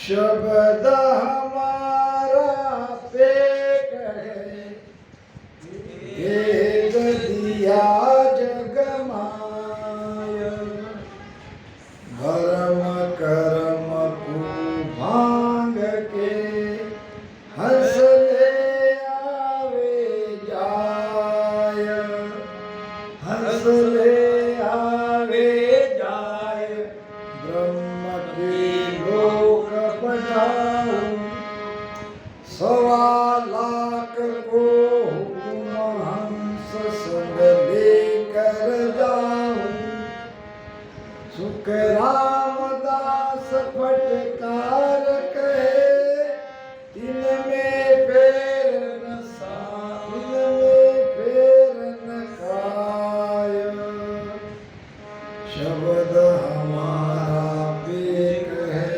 शब्द हमारा पेट है, वेद दिया जग माया। भरम कर्म को भांग के हंस ले आवे जाय, हंस ले आवे जाय। ब्रह्म के लोक पठाऊं, 1.25 को हुक्म हंस संग लेकर जाऊं। सुख रामदास फटकार कहे, इनमें फेर न इनमें फेर न काय। शब्द हमारा पेट है,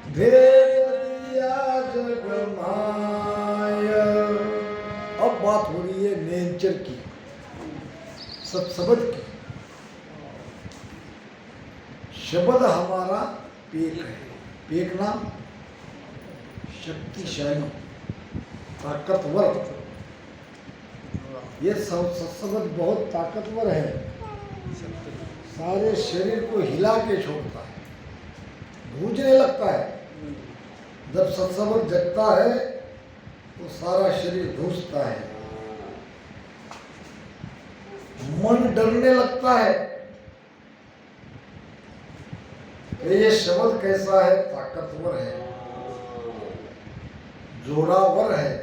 भेद दिया जग माया। अब बात हो रही है नेचर की, सब शब्द की। शब्द हमारा पेक है। पेक नाम शक्तिशाली, ताकतवर। ये शब्द बहुत ताकतवर है, सारे शरीर को हिला के छोड़ता है, गूंजने लगता है। जब सत्संग जगता है तो सारा शरीर गूंजता है, मन डरने लगता है। ये शब्द कैसा है? ताकतवर है, जोरावर है।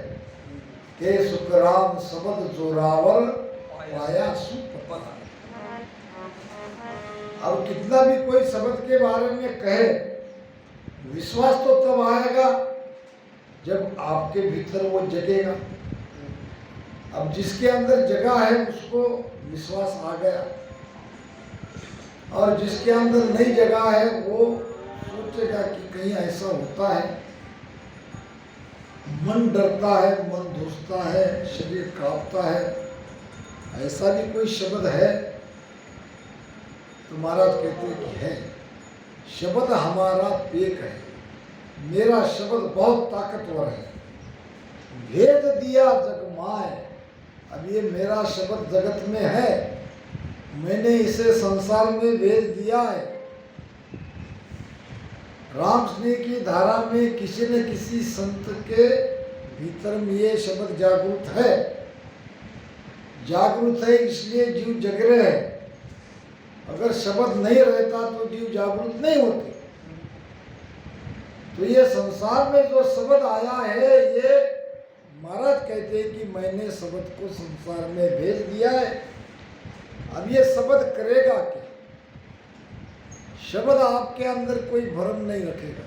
के सुखराम शब्द जोरावर पाया सुपता। अब कितना भी कोई शब्द के बारे में कहे, विश्वास तो तब आएगा जब आपके भीतर वो जगेगा। अब जिसके अंदर जगह है उसको विश्वास आ गया, और जिसके अंदर नहीं जगह है वो सोचेगा कि कहीं ऐसा होता है। मन डरता है, मन धुसता है, शरीर कांपता है। ऐसा भी कोई शब्द है? तो महाराज कहते हैं कि है। शब्द हमारा पेक है, मेरा शब्द बहुत ताकतवर है। भेद दिया जग माय। अब ये मेरा शब्द जगत में है, मैंने इसे संसार में भेज दिया है। राम स्नेह की धारा में किसी न किसी संत के भीतर में ये शब्द जागृत है। जागृत है इसलिए जीव जग रहे हैं। अगर शब्द नहीं रहता तो जीव जागृत नहीं होते। तो ये संसार में जो शब्द आया है, ये महाराज कहते हैं कि मैंने शब्द को संसार में भेज दिया है। अब ये शब्द करेगा क्या? शब्द आपके अंदर कोई भ्रम नहीं रखेगा,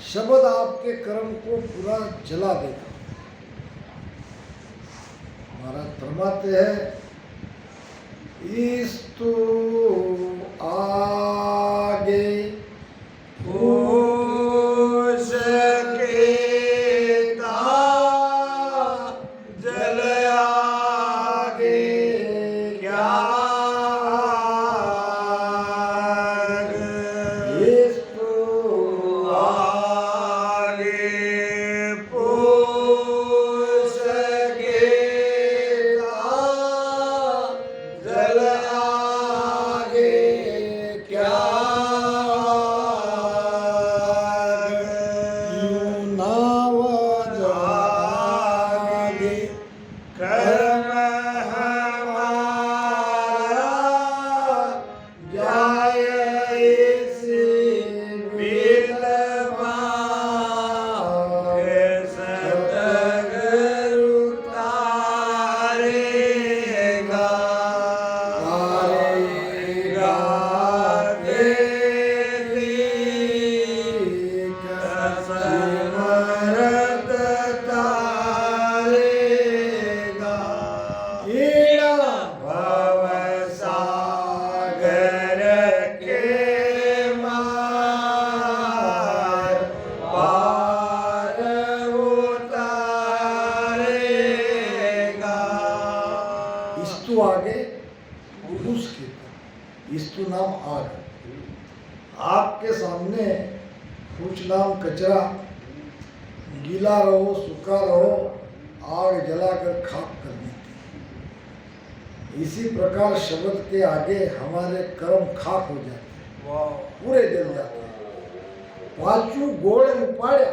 शब्द आपके कर्म को पूरा जला देगा। महाराज फरमाते हैं, इस्तु आगे कुछ नाम कचरा, गीला रहो सूखा रहो, आग जलाकर खाक कर देती। इसी प्रकार शब्द के आगे हमारे कर्म खाक हो जाते हैं, पूरे जल जाते हैं। पांचू गोड़ उपाड़्या,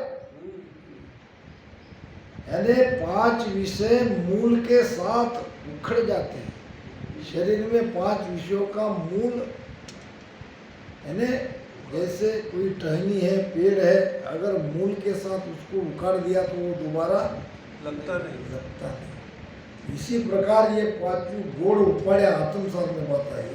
यानी 5 विषय मूल के साथ उखड़ जाते हैं। शरीर में 5 विषयों का मूल, यानी जैसे कोई टहनी है, पेड़ है, अगर मूल के साथ उसको उखाड़ दिया तो वो दोबारा लगता नहीं। इसी प्रकार ये 5 गोड़ उपाड़े आत्मसात में बताई।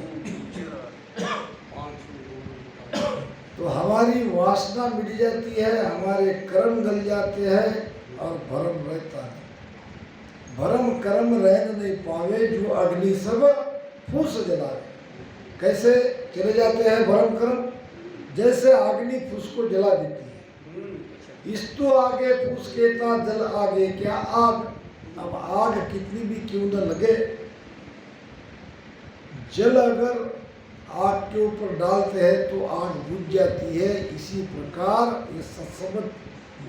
तो हमारी वासना मिट जाती है, हमारे कर्म गल जाते हैं और भरम रहता है। भरम कर्म रहन नहीं पावे, जो अग्नि सब फूस जलावे। कैसे चले जाते हैं भरम कर्म? जैसे अग्नि फूस को जला देती है। इस तो आगे फूस केता जल आगे क्या आग। अब आग कितनी भी क्यों न लगे, जल अगर आग के ऊपर डालते हैं तो आग बुझ जाती है। इसी प्रकार ये सत्संग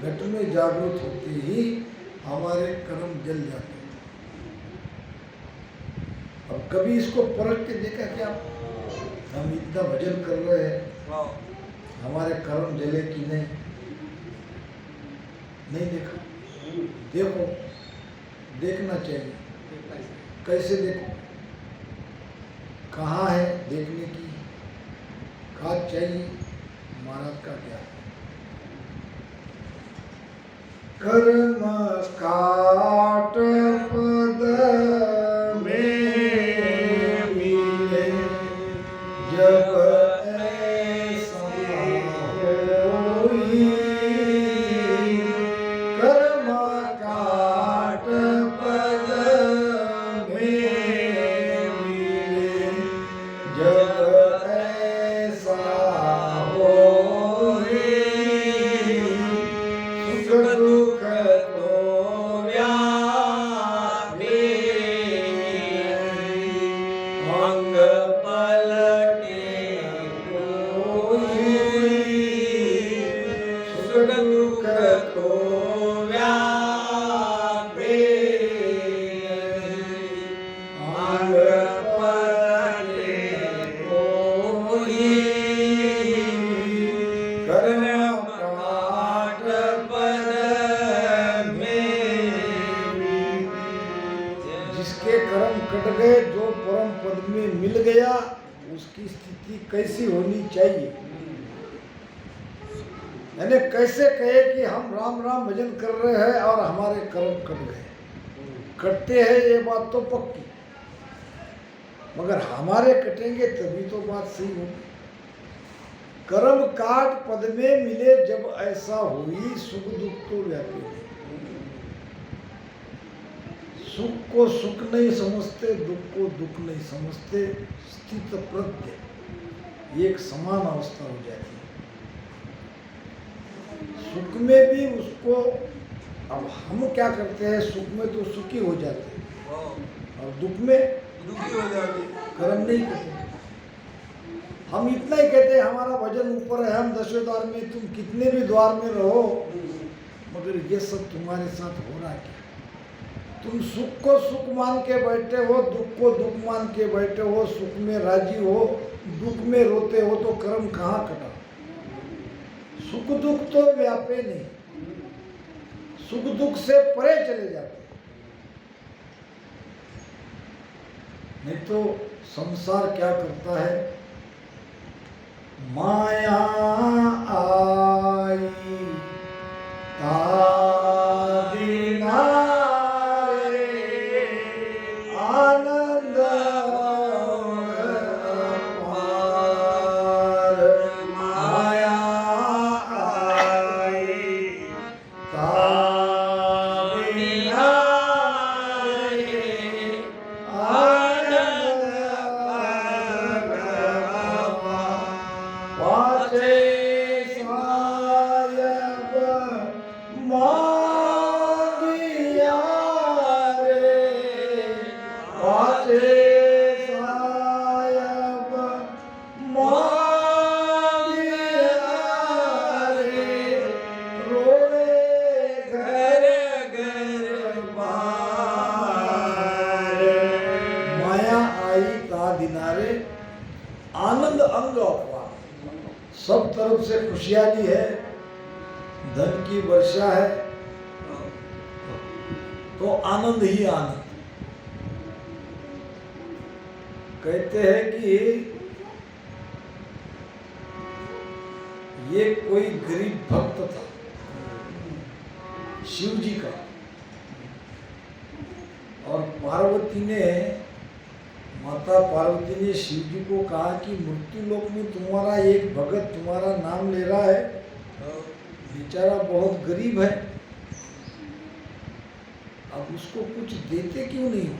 घट में जागृत होते ही हमारे कर्म जल जाते हैं। अब कभी इसको परख के देखा क्या? हम इतना भजन कर रहे हैं, हमारे कर्म जले कि नहीं? नहीं देखा। देखो, देखना चाहिए। कैसे देखो? कहाँ है देखने की खाद चाहिए? महाराज का क्या? कर्म काट पद में मिले जब ऐसा होई। कर्म काट पद में मिले जब ऐसा होई। सुख दुख जिसके कर्म कट गए, जो परम पद में मिल गया, उसकी स्थिति कैसी होनी चाहिए? यानी कैसे कहे कि हम राम राम भजन कर रहे हैं और हमारे कर्म कट गए? कटते हैं ये बात तो पक्की, मगर हमारे कटेंगे तभी तो बात सही होगी। कर्म काट पद में मिले जब ऐसा हुई, सुख दुख तो व्यापी नहीं। सुख को सुख नहीं समझते, दुख को दुख नहीं समझते, स्थित प्रज्ञ एक समान अवस्था हो जाती है। सुख में भी उसको, अब हम क्या करते हैं, सुख में तो सुखी हो जाते हैं और दुख में दुखी हो जाते, कर्म नहीं करते। हम इतना ही कहते हैं हमारा भजन ऊपर है, हम 10वें द्वार में, तुम कितने भी द्वार में रहो, मगर ये सब तुम्हारे साथ हो रहा है क्या? तुम सुख को सुख मान के बैठे हो, दुख को दुख मान के बैठे हो, सुख में राजी हो, दुख में रोते हो, तो कर्म कहाँ कटा? सुख दुख तो व्यापे नहीं, सुख दुख से परे चले जाते। नहीं तो संसार क्या करता है? माया आई तादिना सब तरफ से खुशहाली है, धन की वर्षा है, तो आनंद ही आनंद। कहते हैं कि ये कोई गरीब भक्त था शिव जी का, और माता पार्वती ने शिव जी को कहा कि मृत्यु लोक में तुम्हारा एक भगत तुम्हारा नाम ले रहा है, बेचारा बहुत गरीब है, अब उसको कुछ देते क्यों नहीं हो?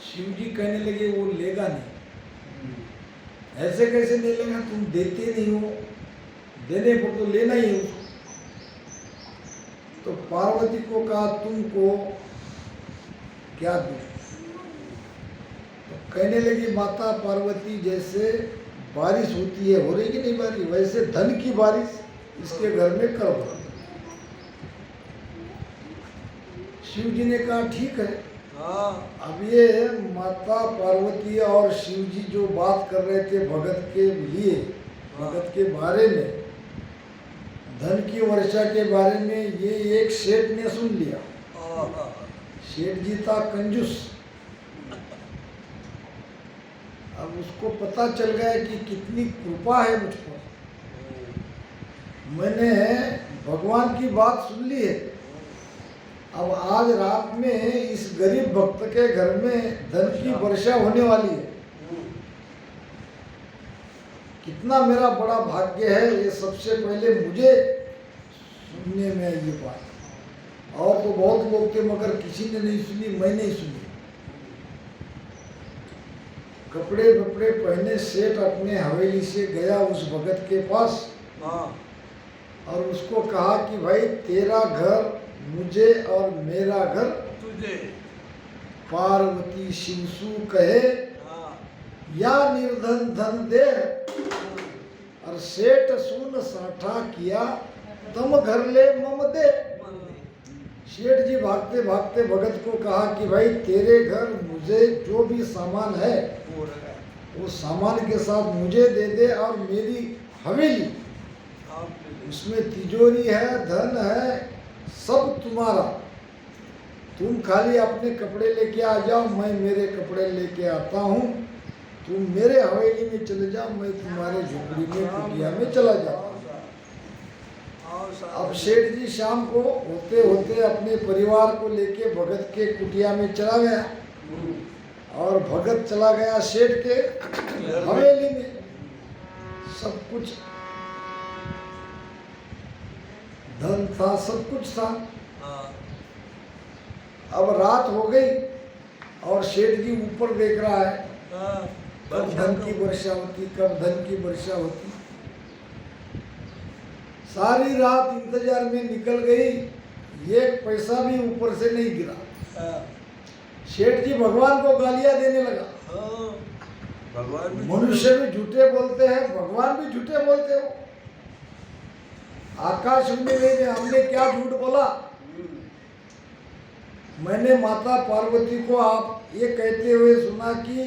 शिव जी कहने लगे वो लेगा नहीं। ऐसे कैसे ले लेगा, तुम देते नहीं हो, देने पर तो लेना ही हो। तो पार्वती को कहा तुमको क्या दूं? तो कहने लगी माता पार्वती जैसे बारिश होती है, हो रही कि नहीं बारिश, वैसे धन की बारिश इसके घर में कर दो। शिव जी ने कहा ठीक है। अब ये माता पार्वती और शिव जी जो बात कर रहे थे भगत के लिए, भगत के बारे में, धन की वर्षा के बारे में, ये एक सेठ ने सुन लिया। सेठ जी था कंजूस। अब उसको पता चल गया कि कितनी कृपा है मुझ पर, मैंने भगवान की बात सुन ली है। अब आज रात में इस गरीब भक्त के घर में धन की वर्षा होने वाली है। कितना मेरा बड़ा भाग्य है, ये सबसे पहले मुझे सुनने में ये बात। और तो बहुत लोग थे मगर किसी ने नहीं सुनी, मैंने ही सुनी। कपड़े वपड़े पहने सेठ अपने हवेली से गया उस भगत के पास और उसको कहा कि भाई तेरा घर मुझे और मेरा घर तुझे, पार्वती शिवसु कहे या निर्धन धन दे, और सेठ सुन साठा किया तम घर ले मम दे। सेठ जी भागते भागते भगत को कहा कि भाई तेरे घर मुझे जो भी सामान है वो सामान के साथ मुझे दे दे, और मेरी हवेली उसमें तिजोरी है, धन है, सब तुम्हारा। तुम खाली अपने कपड़े लेके आ जाओ, मैं मेरे कपड़े लेके आता हूँ। तुम मेरे हवेली में चले जाओ, मैं तुम्हारे झोपड़ी में कुटिया में चला जाता हूँ। अब सेठ जी शाम को होते होते अपने परिवार को लेके भगत के कुटिया में चला गया, और भगत चला गया सेठ के हवेली में। सब कुछ धन था, सब कुछ था। अब रात हो गई और सेठ जी ऊपर देख रहा है कब धन की वर्षा होती, कब धन की वर्षा होती। सारी रात इंतजार में निकल गई, एक पैसा भी ऊपर से नहीं गिरा। सेठ जी भगवान को गालियां देने लगा। मनुष्य भी झूठे बोलते हैं, भगवान भी झूठे बोलते हो। आकाश में हमने क्या झूठ बोला? मैंने माता पार्वती को आप ये कहते हुए सुना कि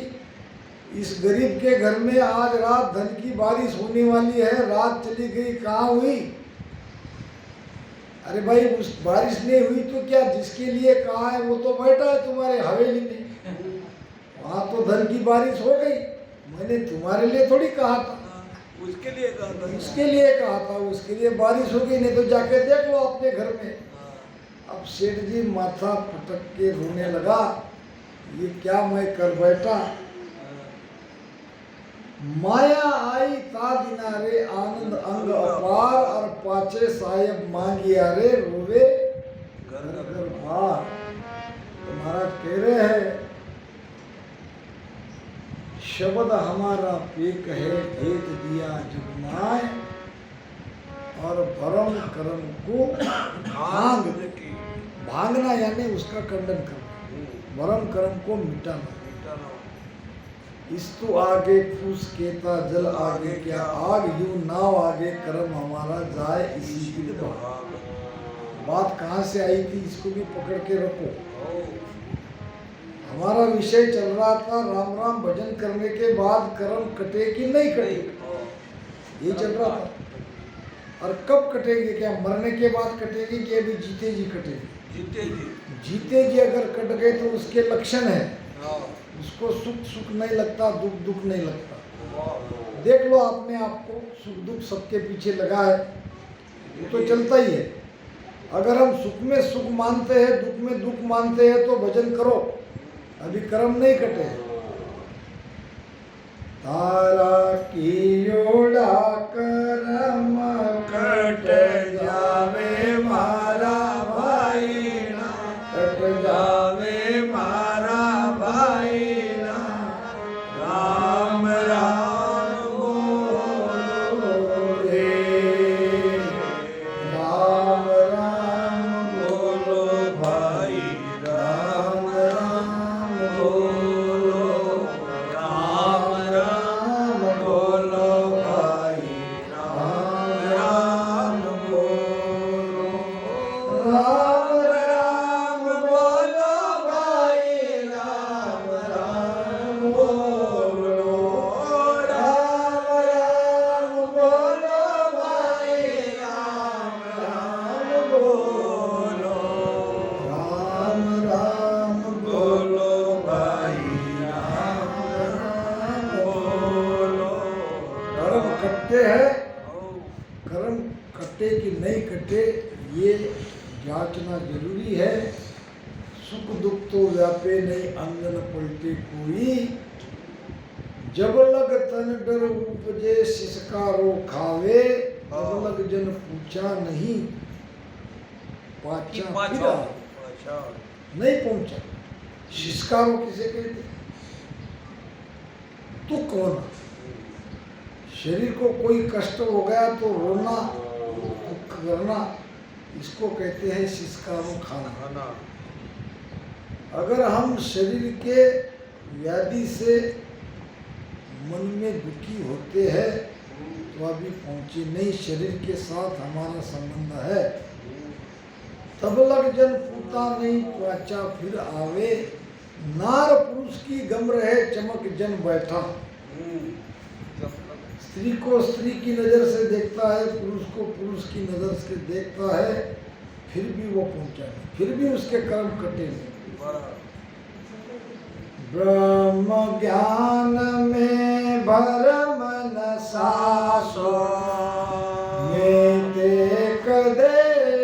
इस गरीब के घर में आज रात धन की बारिश होने वाली है। रात चली गई, कहाँ हुई? अरे भाई उस बारिश नहीं हुई तो क्या, जिसके लिए कहा है वो तो बैठा है तुम्हारे हवेली में, वहाँ तो धन की बारिश हो गई। मैंने तुम्हारे लिए थोड़ी कहा था, उसके लिए कहा था, उसके लिए कहा था, उसके लिए बारिश हो गई। नहीं तो जाके देख लो अपने घर में। अब सेठ जी माथा पटक के रोने लगा, ये क्या मैं कर बैठा। माया आई ता दिनारे आनंद अंग अपार, और पाचे साहेब मांगिया रे रोवे घर घर भार। तो महाराज कह रहे हैं शब्द हमारा पे कहे भेद दिया जुगनाय, और भरम कर्म को भांगना यानी उसका खंडन करना, भरम कर्म को मिटाना। इस तो आगे फूस केता जल आगे क्या आग, यूं नाव आगे कर्म हमारा जाए इसी दिल भाग। बात कहाँ से आई थी इसको भी पकड़ के रखो। हमारा विषय चल रहा था राम राम भजन करने के बाद कर्म कटे कि नहीं कटे, ये चल रहा था। और कब कटेगी, क्या मरने के बाद कटेगी कि अभी जीते जी कटेगी? जीते जी। जीते जी अगर कट गए तो उसके लक्षण है, हाँ। उसको सुख सुख नहीं लगता, दुख दुख नहीं लगता। देख लो अपने आप को, सुख दुख सबके पीछे लगा है, वो तो चलता ही है। अगर हम सुख में सुख मानते हैं, दुख में दुख मानते हैं तो भजन करो, अभी कर्म नहीं कटे। तारा की ओड़ा कर्म कट जावे मारा भाई ना, कट जावे मारा भाई ना, राम राम बोलो रे, राम राम बोलो भाई, राम राम बोलो, राम राम बोलो भाई, राम राम बोलो, राम राम बोलो भाई, राम राम बोलो, राम राम बोलो भाई, राम राम बोलो, राम राम बोलो भाई, राम राम बोलो। कर्म कटते हैं, कर्म कटे कि नहीं कटे ये जांचना जरूरी है। सुख दुख तो व्यापे नहीं अंगन पलटे कोई, जब लग तन डर उपजे सिसकारो खावे, तब लग जन पूछा नहीं पाचा फिरा। अच्छा। नहीं पहुंचा, सिसकारो किसे कहते? दुख होना, शरीर को कोई कष्ट हो गया तो रोना, दुख करना, इसको कहते हैं सिसकारो खाना। खाना। अगर हम शरीर के व्याधि से मन में दुखी होते हैं तो अभी पहुंचे नहीं, शरीर के साथ हमारा संबंध है। तब लग जन पूता नहीं वाचा फिर आवे, नार पुरुष की गम रहे चमक जन बैठा। स्त्री को स्त्री की नज़र से देखता है, पुरुष को पुरुष की नज़र से देखता है, फिर भी वो पहुंचा नहीं, फिर भी उसके कर्म कटे नहीं। ब्रह्म ज्ञान में भरम न सासो, में देख दे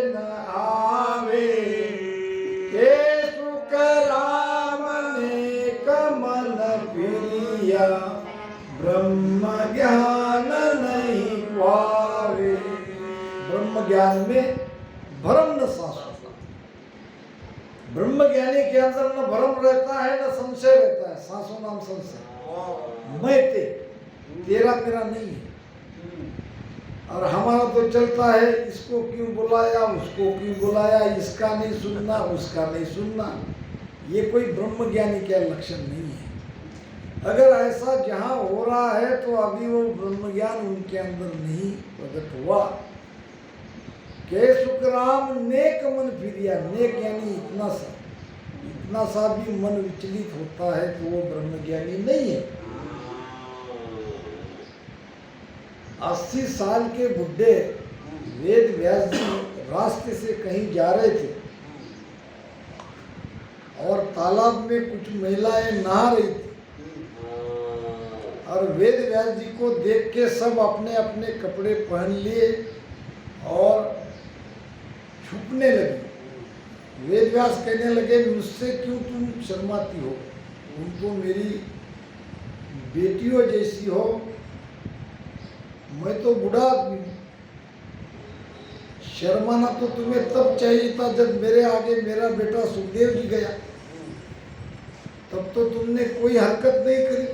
न आवे, के सुख राम ने कमन प्रिया, ब्रह्म ज्ञान नहीं पावे। ब्रह्म ज्ञान में भरम न सासो, ब्रह्म ज्ञानी के अंदर न भ्रम रहता है न संशय रहता है। सांसों नाम संशय, मैं तेरा मेरा नहीं है। और हमारा तो चलता है, इसको क्यों बुलाया, उसको क्यों बुलाया, इसका नहीं सुनना, उसका नहीं सुनना। ये कोई ब्रह्म ज्ञानी का लक्षण नहीं है। अगर ऐसा जहाँ हो रहा है तो अभी वो ब्रह्म ज्ञान उनके अंदर नहीं प्रकट हुआ। के सुख राम नेक मन फिरिया, नेक यानी इतना सा भी मन विचलित होता है तो वो ब्रह्म ज्ञानी नहीं है। 80 साल के बुढ़े वेद व्यास जी रास्ते से कहीं जा रहे थे और तालाब में कुछ महिलाएं नहा रही थी, और वेद व्यास जी को देख के सब अपने अपने कपड़े पहन लिए और छुपने लगे। वेद व्यास कहने लगे, मुझसे क्यों तुम शर्माती हो, तुम तो मेरी बेटियों जैसी हो, मैं तो बूढ़ा आदमी हूं। शर्माना तो तुम्हें तब चाहिए था जब मेरे आगे मेरा बेटा सुखदेव जी गया, तब तो तुमने कोई हरकत नहीं करी।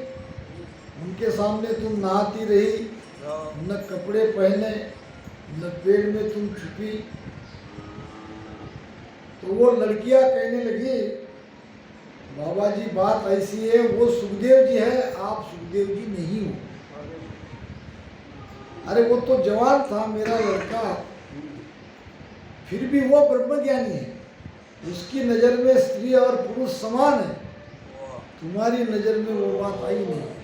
उनके सामने तुम नहाती रही, न कपड़े पहने, न पेड़ में तुम छुपी। तो वो लड़कियां कहने लगी, बाबा जी बात ऐसी है, वो सुखदेव जी है, आप सुखदेव जी नहीं हो। अरे वो तो जवान था मेरा लड़का, फिर भी वो ब्रह्मज्ञानी है, उसकी नज़र में स्त्री और पुरुष समान है। तुम्हारी नज़र में वो बात आई नहीं है।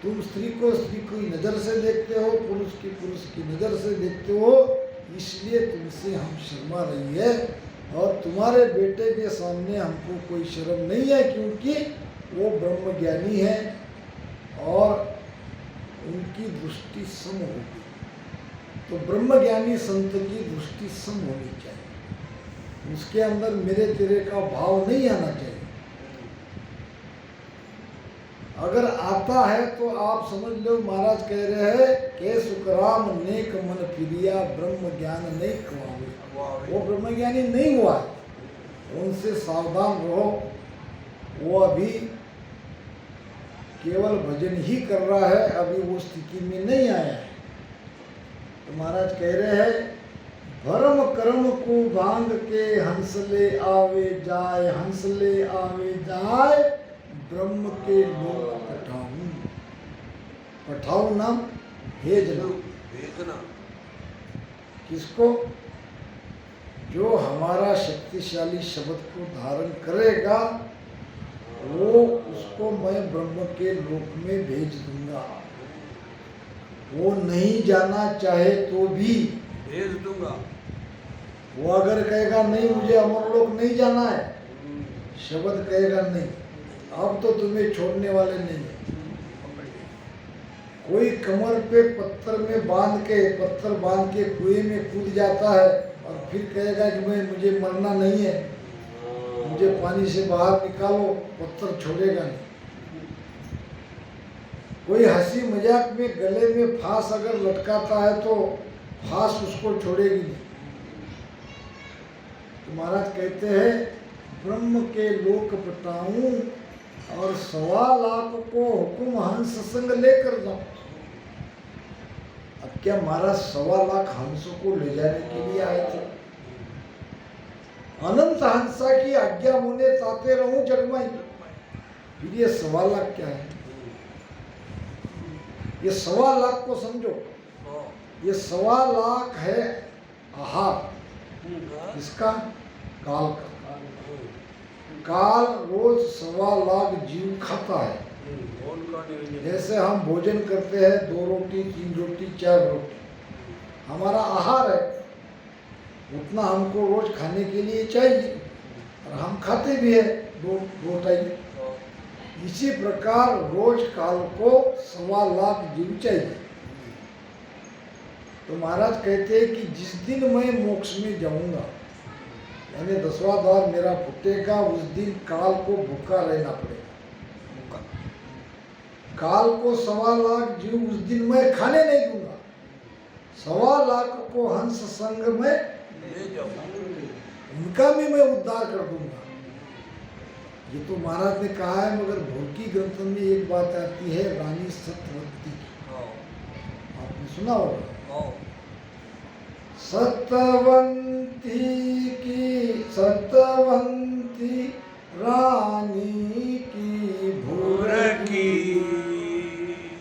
तुम स्त्री को स्त्री की नज़र से देखते हो, पुरुष की नज़र से देखते हो, इसलिए तुमसे हम शर्मा रही है। और तुम्हारे बेटे के सामने हमको कोई शर्म नहीं है, क्योंकि वो ब्रह्मज्ञानी है और उनकी दृष्टि सम होगी। तो ब्रह्मज्ञानी संत की दृष्टि सम होनी चाहिए, उसके अंदर मेरे तेरे का भाव नहीं आना चाहिए। अगर आता है तो आप समझ लो महाराज कह रहे हैं कि सुखराम नेक मन फिरिया ब्रह्म ज्ञान नहीं खुआवे। वो ब्रह्मज्ञानी नहीं हुआ है, उनसे सावधान रहो। वो अभी केवल भजन ही कर रहा है, अभी वो स्थिति में नहीं आया है। तो महाराज कह रहे हैं भरम कर्म को भांग के हंसले आवे जाए, हंसले आवे जाए ब्रह्म के लोक पठाऊं। पठाऊं नाम भेजना। किसको? जो हमारा शक्तिशाली शब्द को धारण करेगा, वो उसको मैं ब्रह्म के लोक में भेज दूंगा। वो नहीं जाना चाहे तो भी भेज दूंगा। वो अगर कहेगा नहीं मुझे अमरलोक नहीं जाना है, शब्द कहेगा नहीं, अब तो तुम्हें छोड़ने वाले नहीं है। कोई कमर पे पत्थर बांध के कुएं में कूद जाता है और फिर कहेगा कि मुझे मरना नहीं है, मुझे पानी से बाहर निकालो, पत्थर छोड़ेगा नहीं। कोई हंसी मजाक में गले में फांस अगर लटकाता है तो फांस उसको छोड़ेगी नहीं। तो महाराज कहते हैं ब्रह्म के लोक पटाऊं और 1.25 लाख को हुक्म हंस संग लेकर जाऊं। अब क्या महाराज 1.25 लाख हंसों को ले जाने के लिए आए थे? अनंत हंसा की आज्ञा मुने ताते रहूं जगमाई। फिर ये 1.25 लाख क्या है? ये 1.25 लाख को समझो, ये 1.25 लाख है आहार। इसका काल का काल रोज 1.25 लाख जीव खाता है। जैसे हम भोजन करते हैं 2 रोटी 3 रोटी 4 रोटी, हमारा आहार है, उतना हमको रोज खाने के लिए चाहिए और हम खाते भी है 2 टाइम। इसी प्रकार रोज काल को 1.25 लाख जीव चाहिए। तो महाराज कहते हैं कि जिस दिन मैं मोक्ष में जाऊंगा, यानी 10वां द्वार मेरा फूटेगा, उस दिन काल को भूखा रहना पड़ेगा। काल को 1.25 लाख जीव उस दिन मैं खाने नहीं दूंगा। 1.25 लाख को हंस संग में ले जाऊं, उनका भी मैं उद्धार कर दूंगा। ये तो महाराज ने कहा है, मगर भोरकी ग्रंथ में एक बात आती है रानी सत्यवती की, आपने सुना होगा। सत्यवंती रानी की भोर की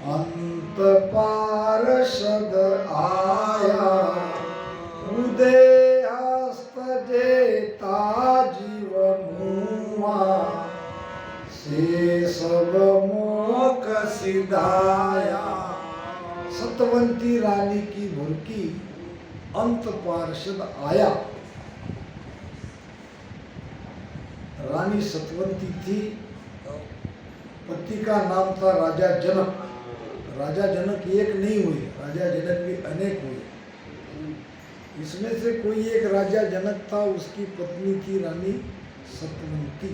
अंत पार्षद आया, उदय हस्त जेता जीव मुआ, से सब मोक सिधाया। सत्यवंती रानी की भुरकी अंत पार्षद आया। रानी सत्यवंती थी, पति का नाम था राजा जनक। राजा जनक एक नहीं हुए, राजा जनक भी अनेक हुए। इसमें से कोई एक राजा जनक था, उसकी पत्नी थी रानी सत्यवंती।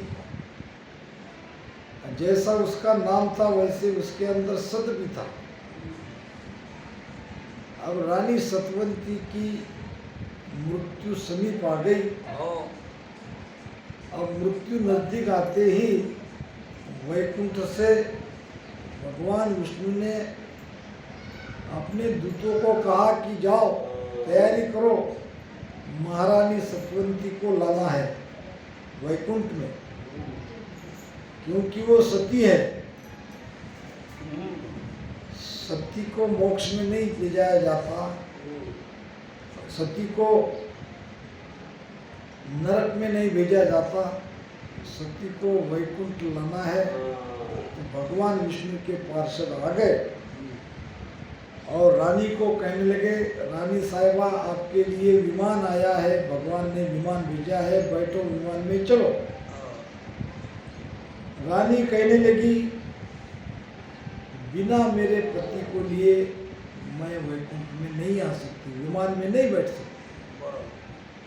जैसा उसका नाम था वैसे उसके अंदर सत भी था। अब रानी सत्यवंती की मृत्यु समीप आ गई। अब मृत्यु नजदीक आते ही वैकुंठ से भगवान विष्णु ने अपने दूतों को कहा कि जाओ तैयारी करो, महारानी सत्यवंती को लाना है वैकुंठ में, क्योंकि वो सती है। सती को मोक्ष में नहीं ले जाया जाता, सती को नरक में नहीं भेजा जाता, सती को वैकुंठ लाना है, तो भगवान विष्णु के पार्षद आ गए और रानी को कहने लगे, रानी साहिबा आपके लिए विमान आया है, भगवान ने विमान भेजा है, बैठो विमान में चलो। रानी कहने लगी, बिना मेरे पति को लिए मैं वैकुंठ में नहीं आ सकती, विमान में नहीं बैठ सकती।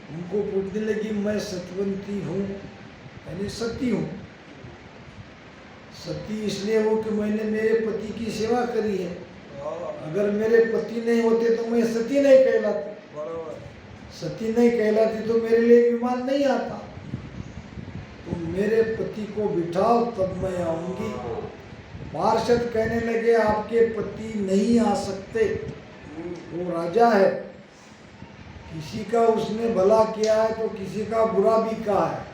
उनको पूछने लगी, मैं सतवंती हूँ यानी सती हूँ। सती इसलिए हो कि मैंने मेरे पति की सेवा करी है। अगर मेरे पति नहीं होते तो मैं सती नहीं कहलाती। सती नहीं कहलाती तो मेरे लिए विमान नहीं आता। तो मेरे पति को बिठाओ तब मैं आऊंगी। पार्षद कहने लगे, आपके पति नहीं आ सकते, वो राजा है, किसी का उसने भला किया है तो किसी का बुरा भी कहा है,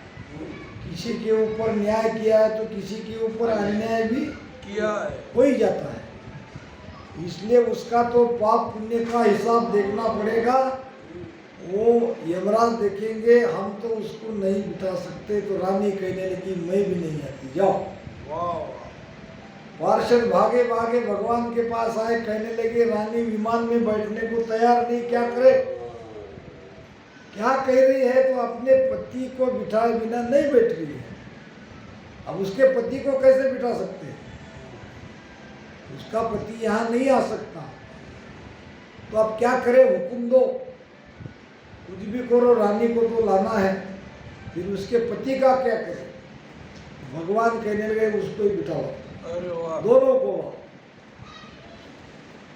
किसी के ऊपर न्याय किया है तो किसी के ऊपर अन्याय भी किया है, हो ही जाता है। इसलिए उसका तो पाप पुण्य का हिसाब देखना पड़ेगा। वो यमराज देखेंगे, हम तो उसको नहीं बिठा सकते। तो रानी कहने लगी, मैं भी नहीं आती, जाओ। पार्षद भागे भागे भगवान के पास आए, कहने लगे, रानी विमान में बैठने को तैयार नहीं, क्या करे? क्या कह रही है? तो अपने पति को बिठाए बिना नहीं बैठ रही है। अब उसके पति को कैसे बिठा सकते हैं? उसका पति यहाँ नहीं आ सकता। तो अब क्या करे? हुक्म दो, कुछ भी करो, रानी को तो लाना है। फिर उसके पति का क्या करे? भगवान कहने लगे, उसको ही बिठाओ, दोनों को।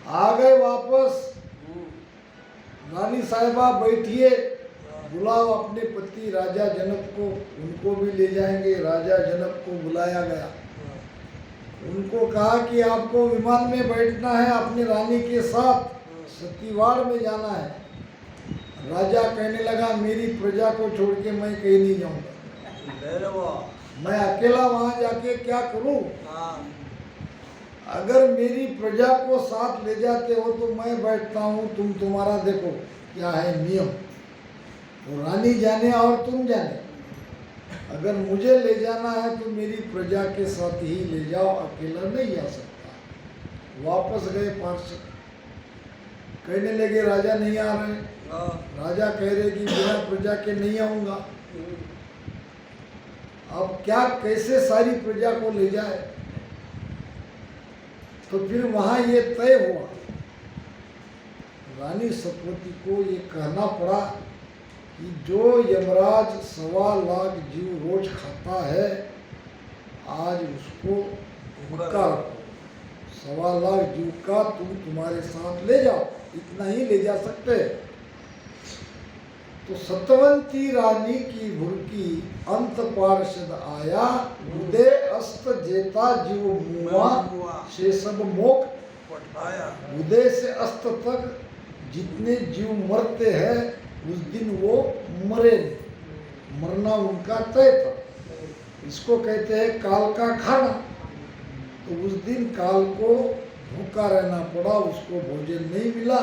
आ गए वापस। रानी साहिबा बैठिए, बुलाओ अपने पति राजा जनक को, उनको भी ले जाएंगे। राजा जनक को बुलाया गया। उनको कहा कि आपको विमान में बैठना है, अपनी रानी के साथ सतीवाड़ में जाना है। राजा कहने लगा, मेरी प्रजा को छोड़ के मैं कहीं नहीं जाऊंगा, मैं अकेला वहां जाके क्या करूं? अगर मेरी प्रजा को साथ ले जाते हो तो मैं बैठता हूं, तुम तुम्हारा देखो क्या है नियम। तो रानी जाने और तुम जाने। अगर मुझे ले जाना है तो मेरी प्रजा के साथ ही ले जाओ, अकेला नहीं जा सकता। वापस गए पार्षद, कहने लगे, राजा नहीं आ रहे। राजा कह रहे कि बिना प्रजा के नहीं आऊंगा। अब क्या, कैसे सारी प्रजा को ले जाए? तो फिर वहां ये तय हुआ, रानी सतवती को ये कहना पड़ा कि जो यमराज 1.25 लाख जीव रोज खाता है, आज उसको भूखा रखो। 1.25 लाख जीव का तुम तुम्हारे साथ ले जाओ, इतना ही ले जा सकते। तो सतवंती रानी की भुरकी अंत पार्षद आया, उदय अस्त जेता जीव मुआ से सब मोक। उदय से अस्त तक जितने जीव मरते हैं उस दिन वो मरे, मरना उनका तय था। इसको कहते हैं काल का खाना। तो उस दिन काल को भूखा रहना पड़ा, उसको भोजन नहीं मिला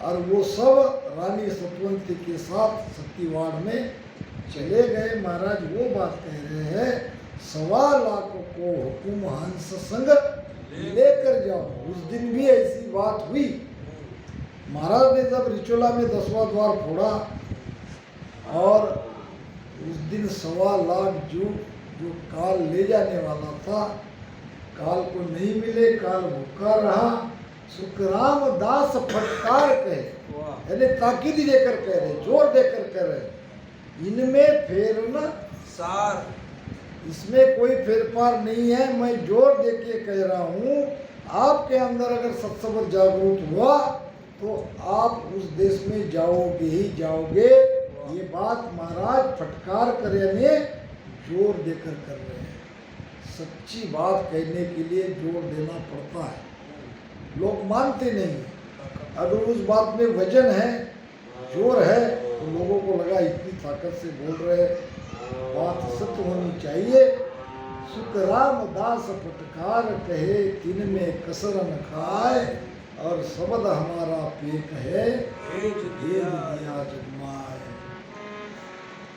और वो सब रानी सतवंती के साथ सतीवाड़ में चले गए। महाराज वो बात कह रहे हैं, 1.25 लाख को हुकुम हंस संग लेकर जाओ। उस दिन भी ऐसी बात हुई। महाराज ने जब रिचोला में 10वां द्वार फोड़ा और उस दिन 1.25 लाख जो काल ले जाने वाला था, काल को नहीं मिले, काल भूखा रहा। सुखराम दास फटकार कहे, यानी ताकीद देकर कह रहे, जोर देकर कह रहे, इनमें फेरना सार, इसमें कोई फेरफार नहीं है। मैं जोर देके कह रहा हूँ, आपके अंदर अगर सत्संग जागरूक हुआ तो आप उस देश में जाओगे ही जाओगे। ये बात महाराज फटकार करने जोर देकर कर रहे हैं। सच्ची बात कहने के लिए जोर देना पड़ता है, लोग मानते नहीं। अगर उस बात में वजन है, जोर है, तो लोगों को लगा इतनी ताकत से बोल रहे, बात सत्य होनी चाहिए। सुखराम दास फटकार कहे, तिन में कसर न खाए, और शब्द हमारा पेट है, भेद दिया जगमाए।